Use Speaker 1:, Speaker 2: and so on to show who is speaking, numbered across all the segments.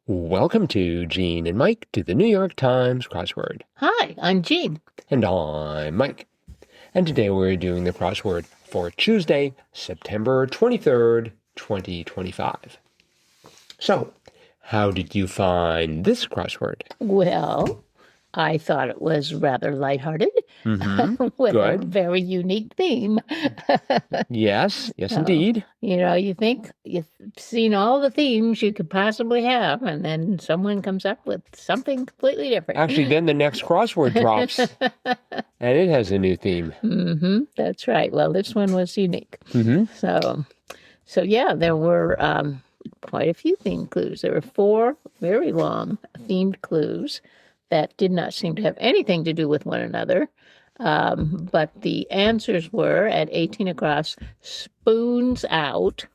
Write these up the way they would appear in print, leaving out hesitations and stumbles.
Speaker 1: Welcome to Gene and Mike to the New York Times crossword.
Speaker 2: Hi, I'm Jean.
Speaker 1: And I'm Mike. And today we're doing the crossword for Tuesday, September 23rd, 2025. So, how did you find this crossword?
Speaker 2: Well, I thought it was rather lighthearted with a
Speaker 1: Good.
Speaker 2: very unique theme.
Speaker 1: Yes, indeed.
Speaker 2: You think you've seen all the themes you could possibly have, and then someone comes up with something completely different.
Speaker 1: Actually, then the next crossword drops, and it has a new theme.
Speaker 2: That's right. Well, this one was unique. So yeah, there were quite a few theme clues. There were 4 very long themed clues that did not seem to have anything to do with one another. But the answers were at 18 across, spoons out,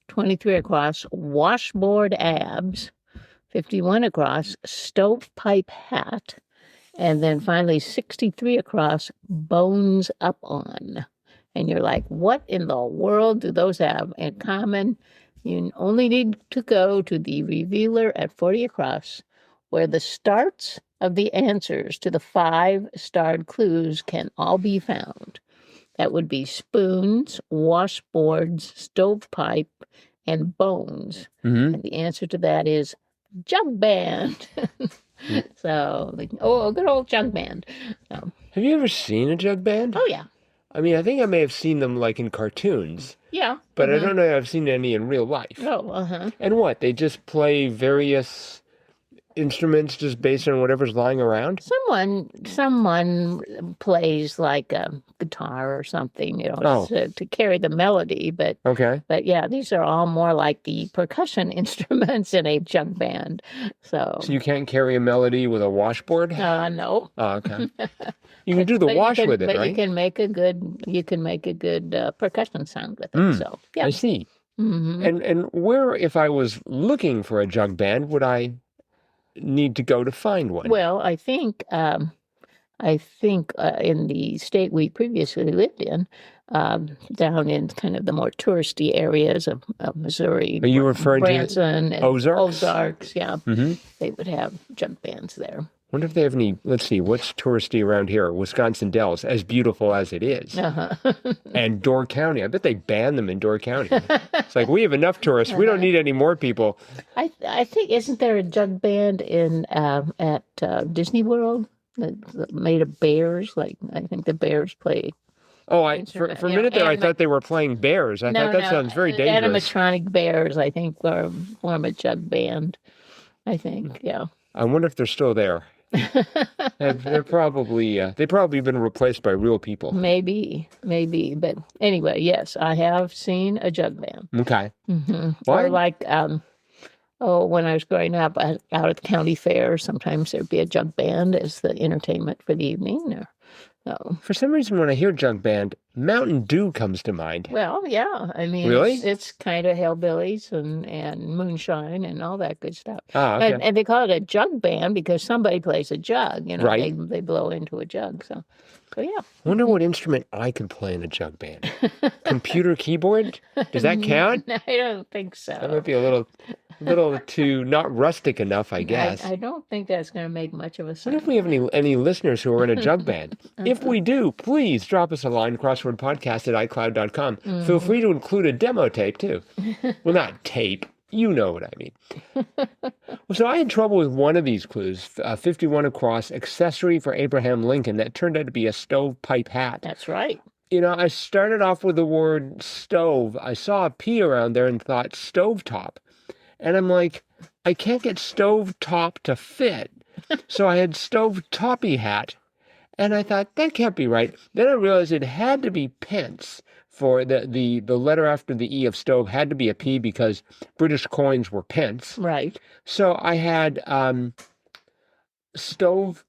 Speaker 2: 23 across, washboard abs, 51 across, stovepipe hat, and then finally 63 across, bones up on. And you're like, what in the world do those have in common? You only need to go to the revealer at 40 across, where the starts of the answers to the 5 starred clues can all be found. That would be spoons, washboards, stovepipe, and bones. And the answer to that is jug band. So, good old jug band. So,
Speaker 1: Have you ever seen a jug band?
Speaker 2: oh, yeah.
Speaker 1: I mean, I think I may have seen them like in cartoons.
Speaker 2: Yeah.
Speaker 1: But I don't know if I've seen any in real life.
Speaker 2: Oh,
Speaker 1: And what? They just play various instruments just based on whatever's lying around?
Speaker 2: Someone plays like a guitar or something, to carry the melody. But yeah, these are all more like the percussion instruments in a jug band. So
Speaker 1: you can't carry a melody with a washboard?
Speaker 2: No.
Speaker 1: Oh, okay. You can do the wash with it,
Speaker 2: but
Speaker 1: right?
Speaker 2: you can make a good percussion sound with it. So yeah,
Speaker 1: I see. And where, if I was looking for a jug band, would I need to go to find one?
Speaker 2: Well, I think in the state we previously lived in, down in kind of the more touristy areas of Missouri.
Speaker 1: Are you referring
Speaker 2: Branson
Speaker 1: to
Speaker 2: and
Speaker 1: Ozarks?
Speaker 2: Ozarks, yeah. They would have jug bands there.
Speaker 1: Wonder if they have any, let's see, what's touristy around here? Wisconsin Dells, as beautiful as it is. And Door County. I bet they ban them in Door County. It's like, we have enough tourists. We don't need any more people.
Speaker 2: I think, isn't there a jug band at Disney World that made of bears? Like, I think the bears play.
Speaker 1: Oh, for a minute there, I thought they were playing bears. I thought that sounds very dangerous.
Speaker 2: Animatronic bears, I think, form a jug band. I think, yeah.
Speaker 1: I wonder if they're still there. They're probably been replaced by real people.
Speaker 2: Maybe. But anyway, yes, I have seen a jug band.
Speaker 1: Okay.
Speaker 2: Or like, when I was growing up out at the county fair, sometimes there'd be a jug band as the entertainment for the evening.
Speaker 1: For some reason, when I hear jug band, Mountain Dew comes to mind.
Speaker 2: Well, yeah. I mean,
Speaker 1: really?
Speaker 2: It's kind of hillbillies and moonshine and all that good stuff.
Speaker 1: Okay.
Speaker 2: And they call it a jug band because somebody plays a jug.
Speaker 1: Right.
Speaker 2: They blow into a jug. So yeah.
Speaker 1: I wonder what instrument I could play in a jug band. Computer keyboard? Does that count?
Speaker 2: I don't think so.
Speaker 1: That might be a little too not rustic enough, I guess.
Speaker 2: I don't think that's going to make much of a sense.
Speaker 1: I wonder if we have any listeners who are in a jug band. If we do, please drop us a line, crosswordpodcast@icloud.com. Feel free to include a demo tape, too. Well, not tape. You know what I mean. So I had trouble with one of these clues, 51 across, accessory for Abraham Lincoln. That turned out to be a stovepipe hat.
Speaker 2: That's right.
Speaker 1: I started off with the word stove. I saw a P around there and thought stovetop. And I'm like, I can't get stovetop to fit. So I had stovetoppy hat. And I thought, that can't be right. Then I realized it had to be pence. For the letter after the E of stove had to be a P because British coins were pence.
Speaker 2: Right.
Speaker 1: So I had stove.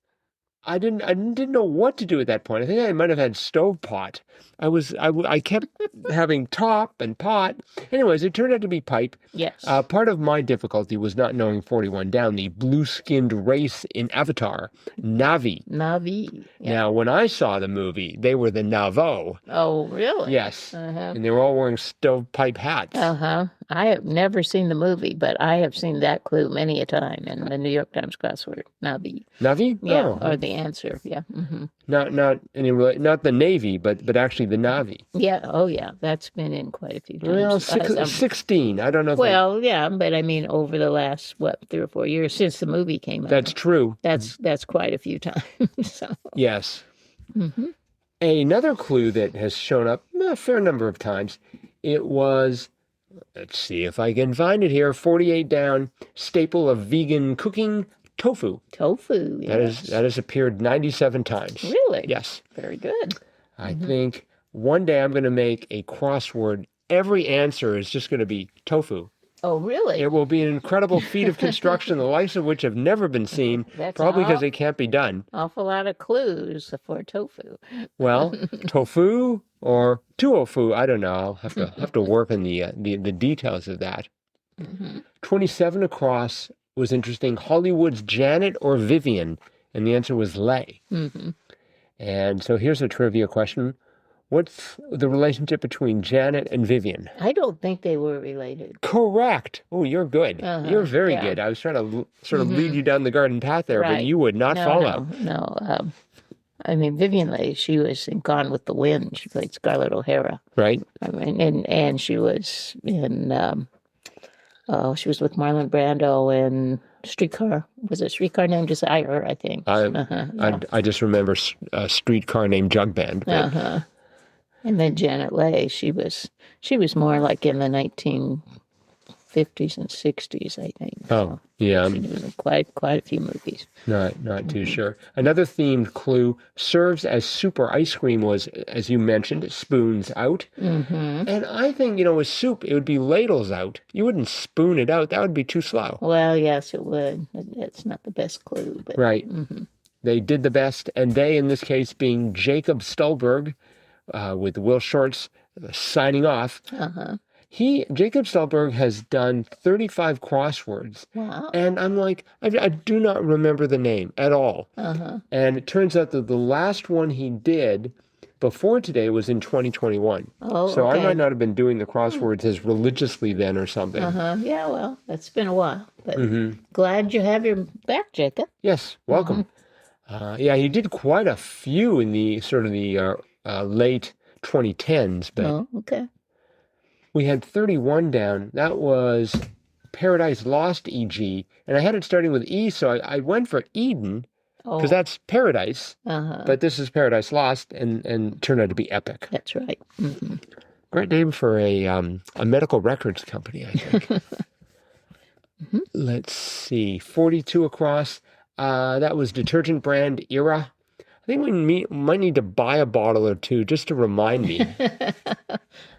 Speaker 1: I didn't know what to do at that point. I think I might have had stovepot. I kept having top and pot. Anyways, it turned out to be pipe.
Speaker 2: Yes.
Speaker 1: Part of my difficulty was not knowing 41 down, the blue-skinned race in Avatar, NAVI.
Speaker 2: NAVI. Yeah.
Speaker 1: Now, when I saw the movie, they were the Naboo.
Speaker 2: Oh, really?
Speaker 1: Yes. And they were all wearing stovepipe hats.
Speaker 2: I have never seen the movie, but I have seen that clue many a time in the New York Times crossword. NAVI.
Speaker 1: Navi?
Speaker 2: Yeah,
Speaker 1: Oh,
Speaker 2: or the answer. Yeah.
Speaker 1: not the Navy, but actually the Navi.
Speaker 2: Yeah. Oh, yeah. That's been in quite a few
Speaker 1: Well,
Speaker 2: times.
Speaker 1: 16. I don't know if
Speaker 2: Well, yeah, but I mean, over the last 3 or 4 years since the movie came out,
Speaker 1: that's true.
Speaker 2: that's quite a few times. So,
Speaker 1: Yes.
Speaker 2: hmm
Speaker 1: Another clue that has shown up a fair number of times. It was, let's see if I can find it here, 48 down, staple of vegan cooking, tofu.
Speaker 2: tofu. Yes.
Speaker 1: That has appeared 97 times.
Speaker 2: Really?
Speaker 1: Yes.
Speaker 2: Very good.
Speaker 1: I think one day I'm going to make a crossword. Every answer is just going to be tofu.
Speaker 2: Oh, really?
Speaker 1: It will be an incredible feat of construction, the likes of which have never been seen,
Speaker 2: That's
Speaker 1: probably because it can't be done.
Speaker 2: Awful lot of clues for tofu.
Speaker 1: Well, tofu or tuofu, I don't know. I'll have to work on the details of that. 27 across was interesting. Hollywood's Janet or Vivian, and the answer was Lay. And so here's a trivia question. What's the relationship between Janet and Vivian?
Speaker 2: I don't think they were related.
Speaker 1: Correct. Oh, you're good. You're very good. I was trying to sort of lead you down the garden path there, but you would not follow.
Speaker 2: No. I mean, Vivian Leigh, she was in Gone with the Wind. She played Scarlett O'Hara.
Speaker 1: Right.
Speaker 2: I mean, and she was in, she was with Marlon Brando in Streetcar. Was it Streetcar Named Desire, I think?
Speaker 1: I just remember a streetcar named Jug Band. But...
Speaker 2: And then Janet Leigh, she was more like in the 1950s and 60s, I think.
Speaker 1: Oh, yeah.
Speaker 2: She was in quite a few movies.
Speaker 1: Not too sure. Another themed clue, serves as super ice cream was, as you mentioned, spoons out. And I think, with soup, it would be ladles out. You wouldn't spoon it out. That would be too slow.
Speaker 2: Well, yes, it would. It's not the best clue. But,
Speaker 1: right. They did the best, and they, in this case, being Jacob Stolberg, with Will Shortz signing off. Jacob Stolberg has done 35 crosswords.
Speaker 2: Wow.
Speaker 1: And I'm like, I do not remember the name at all. And it turns out that the last one he did before today was in 2021.
Speaker 2: Oh,
Speaker 1: so
Speaker 2: okay.
Speaker 1: I might not have been doing the crosswords as religiously then or something.
Speaker 2: Yeah, well, that's been a while. But glad you have your back, Jacob.
Speaker 1: Yes, welcome. He did quite a few in the sort of the late 2010s, but
Speaker 2: okay.
Speaker 1: We had 31 down. That was Paradise Lost EG, and I had it starting with E, so I went for Eden, because that's Paradise, but this is Paradise Lost, and turned out to be Epic.
Speaker 2: That's right.
Speaker 1: Great name for a medical records company, I think. Let's see, 42 across. That was detergent brand Era. I think we might need to buy a bottle or two just to remind me.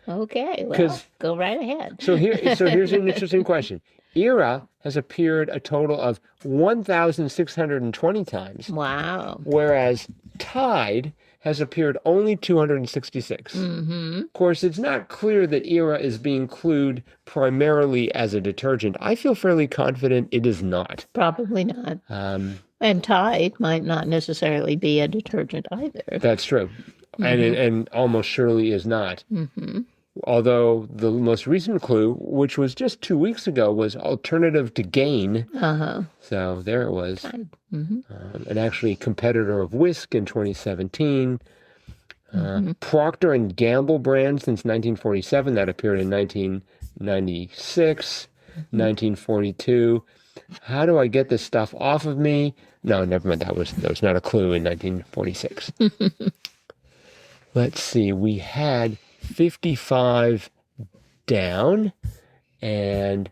Speaker 2: Okay, well, go right ahead.
Speaker 1: So here's an interesting question. Era has appeared a total of 1,620 times.
Speaker 2: Wow.
Speaker 1: Whereas Tide has appeared only 266. Of course, it's not clear that Era is being clued primarily as a detergent. I feel fairly confident it is not.
Speaker 2: Probably not. And Tide might not necessarily be a detergent either.
Speaker 1: That's true. And almost surely is not. Although the most recent clue, which was just 2 weeks ago, was alternative to Gain. So there it was. And actually competitor of Whisk in 2017. Procter and Gamble brand since 1947. That appeared in 1996, 1942. How do I get this stuff off of me? No, never mind. That was not a clue in 1946. Let's see. We had 55 down, and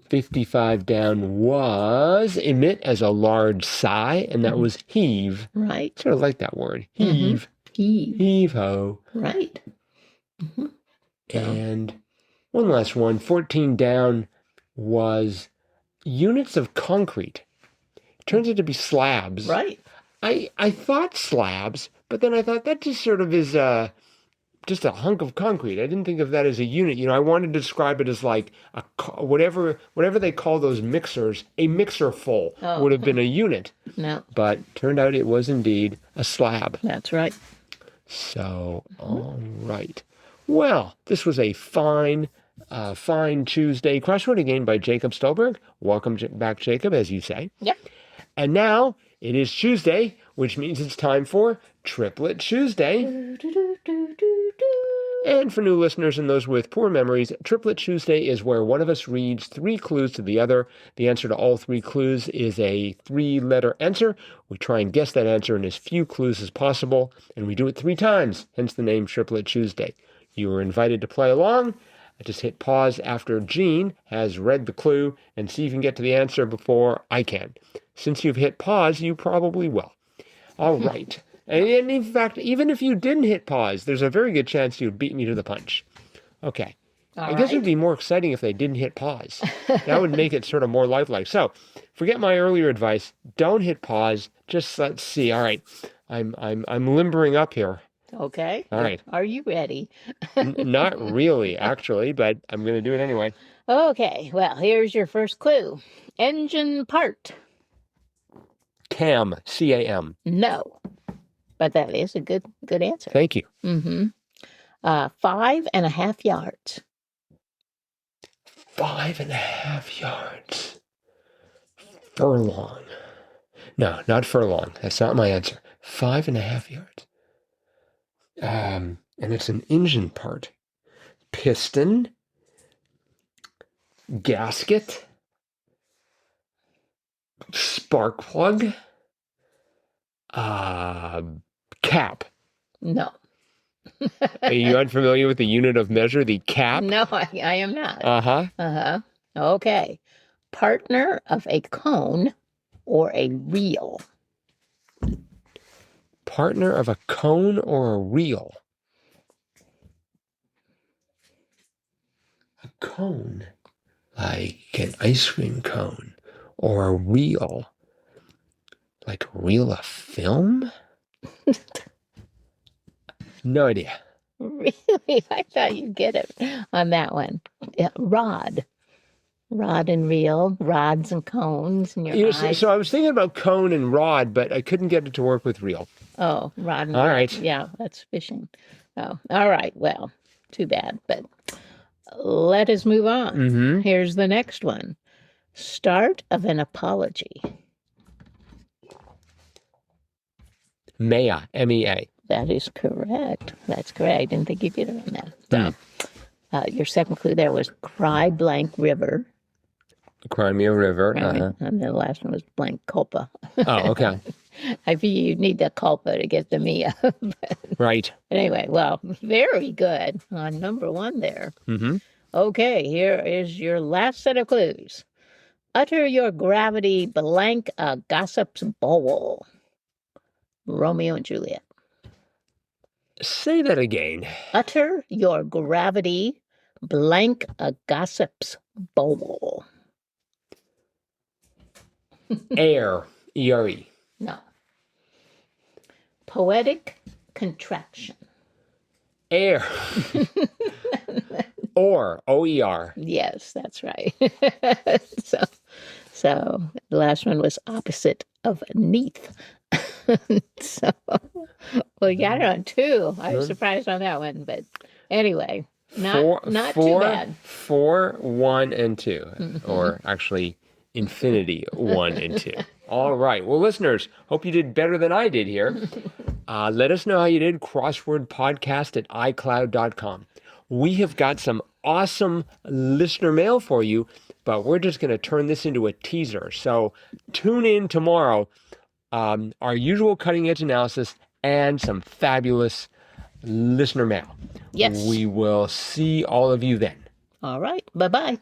Speaker 1: 55 down was emit as a large sigh, and that was heave.
Speaker 2: Right.
Speaker 1: Sort of like that word. Heave. Heave ho.
Speaker 2: Right.
Speaker 1: And one last one. 14 down was units of concrete. Turns out to be slabs.
Speaker 2: Right.
Speaker 1: I thought slabs, but then I thought that just sort of is just a hunk of concrete. I didn't think of that as a unit. I wanted to describe it as like whatever they call those mixers, a mixer full would have been a unit.
Speaker 2: No.
Speaker 1: But turned out it was indeed a slab.
Speaker 2: That's right.
Speaker 1: So, all right. Well, this was a fine Fine Tuesday crossword again by Jacob Stolberg. Welcome back, Jacob, as you say.
Speaker 2: Yep.
Speaker 1: And now it is Tuesday, which means it's time for Triplet Tuesday. And for new listeners and those with poor memories, Triplet Tuesday is where one of us reads 3 clues to the other. The answer to all 3 clues is a 3-letter answer. We try and guess that answer in as few clues as possible, and we do it 3 times, hence the name Triplet Tuesday. You are invited to play along. Just hit pause after Gene has read the clue and see if you can get to the answer before I can. Since you've hit pause, you probably will. All right. And in fact, even if you didn't hit pause, there's a very good chance you'd beat me to the punch. Okay. I guess it'd be more exciting if they didn't hit pause. That would make it sort of more lifelike. So, forget my earlier advice. Don't hit pause. Just let's see. All right. I'm limbering up here.
Speaker 2: Okay.
Speaker 1: All right.
Speaker 2: Are you ready?
Speaker 1: Not really, actually, but I'm going to do it anyway.
Speaker 2: Okay. Well, here's your first clue. Engine part.
Speaker 1: Cam, C-A-M.
Speaker 2: No. But that is a good answer.
Speaker 1: Thank you.
Speaker 2: 5.5 yards.
Speaker 1: 5.5 yards. Furlong. No, not furlong. That's not my answer. 5.5 yards. And it's an engine part. Piston. Gasket. Spark plug. Cap.
Speaker 2: No.
Speaker 1: Are you unfamiliar with the unit of measure, the cap?
Speaker 2: No, I am not.
Speaker 1: Uh-huh.
Speaker 2: Okay. Partner of a cone or a reel.
Speaker 1: Partner of a cone or a reel? A cone, like an ice cream cone, or a reel, like a reel of film? No idea.
Speaker 2: Really? I thought you'd get it on that one. Yeah, rod. Rod and reel, rods and cones in your eyes.
Speaker 1: So I was thinking about cone and rod, but I couldn't get it to work with reel.
Speaker 2: Oh, rod and
Speaker 1: all
Speaker 2: reel.
Speaker 1: Right.
Speaker 2: Yeah, that's fishing. Oh, all right. Well, too bad, but let us move on. Here's the next one. Start of an apology.
Speaker 1: Mea, M-E-A.
Speaker 2: That is correct. That's correct. I didn't think you'd get it on that. So, your second clue there was Cry Blank River.
Speaker 1: Crimea River.
Speaker 2: Right? And then the last one was Blank Culpa.
Speaker 1: Oh, okay.
Speaker 2: I feel you need the culpa to get the Mia.
Speaker 1: Right.
Speaker 2: Anyway, well, very good on number 1 there. Okay, here is your last set of clues. Utter your gravity blank a gossip's bowl. Romeo and Juliet.
Speaker 1: Say that again.
Speaker 2: Utter your gravity blank a gossip's bowl.
Speaker 1: Air, E-R-E.
Speaker 2: No. Poetic contraction.
Speaker 1: Air. Or, O-E-R.
Speaker 2: Yes, that's right. So the last one was opposite of neath. So, well, you got it on 2. I was surprised on that one, but anyway, not too bad.
Speaker 1: 4, 1, and 2, or actually infinity 1 and 2. All right. Well, listeners, hope you did better than I did here. Let us know how you did. crosswordpodcast@icloud.com. We have got some awesome listener mail for you, but we're just going to turn this into a teaser. So tune in tomorrow. Our usual cutting edge analysis and some fabulous listener mail.
Speaker 2: Yes.
Speaker 1: We will see all of you then.
Speaker 2: All right. Bye-bye.